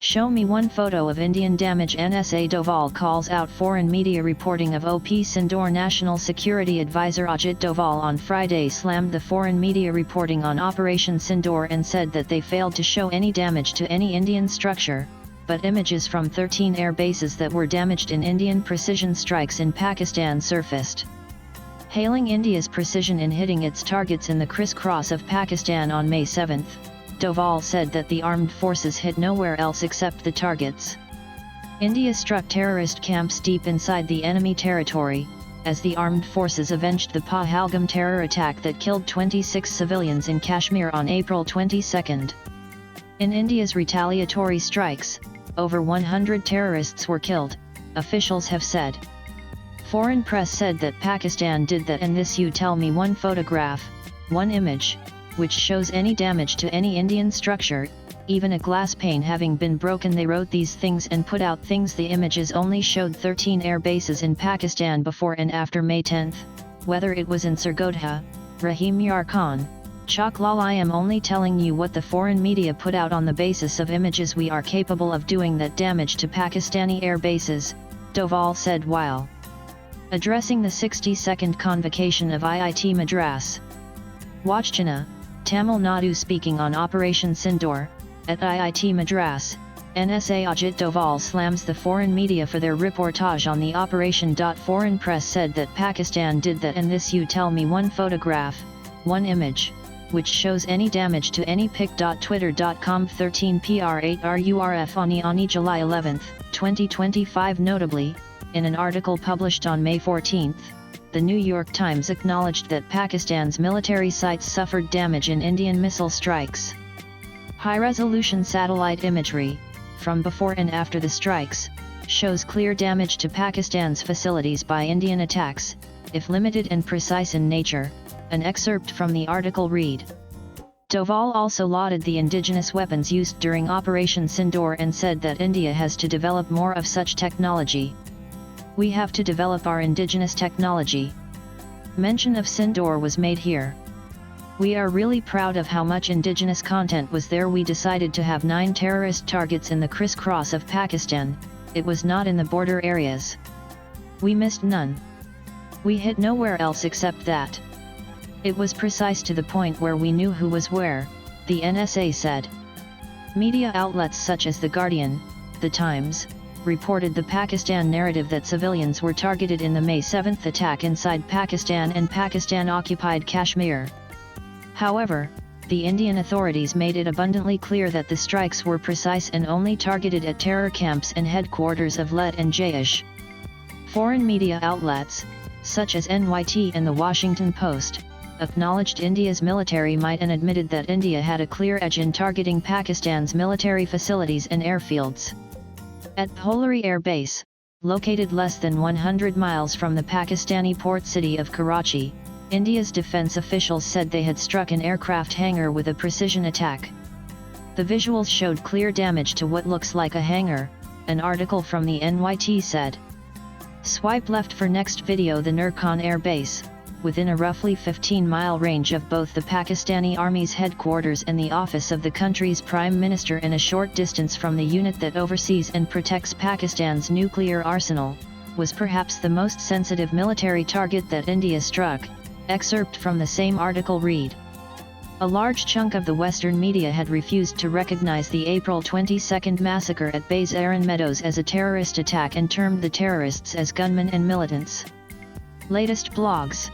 Show me one photo of Indian damage. NSA Doval calls out foreign media reporting of OP. Sindoor National Security Advisor Ajit Doval on Friday slammed the foreign media reporting on Operation Sindoor and said that they failed to show any damage to any Indian structure, but images from 13 air bases that were damaged in Indian precision strikes in Pakistan surfaced. Hailing India's precision in hitting its targets in the crisscross of Pakistan on May 7, Doval said that the armed forces hit nowhere else except the targets. India struck terrorist camps deep inside the enemy territory, as the armed forces avenged the Pahalgam terror attack that killed 26 civilians in Kashmir on April 22. In India's retaliatory strikes, over 100 terrorists were killed, officials have said. Foreign press said that Pakistan did that, and this you tell me one photograph, one image, which shows any damage to any Indian structure, even a glass pane having been broken. They wrote these things and put out things. The images only showed 13 air bases in Pakistan before and after May 10, whether it was in Sargodha, Rahim Yar Khan, Chaklal. I am only telling you what the foreign media put out on the basis of images. We are capable of doing that damage to Pakistani air bases, Doval said while addressing the 60-second convocation of IIT Madras. Wachchana, Tamil Nadu. Speaking on Operation Sindoor, at IIT Madras, NSA Ajit Doval slams the foreign media for their reportage on the operation. Foreign press said that Pakistan did that, and this you tell me one photograph, one image, which shows any damage to any pic. Twitter.com 13pr8rurf Ani July 11, 2025. Notably, in an article published on May 14, The New York Times acknowledged that Pakistan's military sites suffered damage in Indian missile strikes. High-resolution satellite imagery, from before and after the strikes, shows clear damage to Pakistan's facilities by Indian attacks, if limited and precise in nature, an excerpt from the article read. Doval also lauded the indigenous weapons used during Operation Sindoor and said that India has to develop more of such technology. We have to develop our indigenous technology. Mention of Sindoor was made here. We are really proud of how much indigenous content was there. We decided to have 9 terrorist targets in the crisscross of Pakistan. It was not in the border areas. We missed none. We hit nowhere else except that. It was precise to the point where we knew who was where, the NSA said. Media outlets such as The Guardian, The Times, reported the Pakistan narrative that civilians were targeted in the May 7 attack inside Pakistan and Pakistan-occupied Kashmir. However, the Indian authorities made it abundantly clear that the strikes were precise and only targeted at terror camps and headquarters of Lat and Jaish. Foreign media outlets, such as NYT and The Washington Post, acknowledged India's military might and admitted that India had a clear edge in targeting Pakistan's military facilities and airfields. At Polari Air Base, located less than 100 miles from the Pakistani port city of Karachi, India's defense officials said they had struck an aircraft hangar with a precision attack. The visuals showed clear damage to what looks like a hangar, an article from the NYT said. Swipe left for next video. The Nurkan Air Base, within a roughly 15-mile range of both the Pakistani Army's headquarters and the office of the country's Prime Minister, and a short distance from the unit that oversees and protects Pakistan's nuclear arsenal, was perhaps the most sensitive military target that India struck. Excerpt from the same article read. A large chunk of the Western media had refused to recognize the April 22 massacre at Bays Erin Meadows as a terrorist attack and termed the terrorists as gunmen and militants. Latest blogs.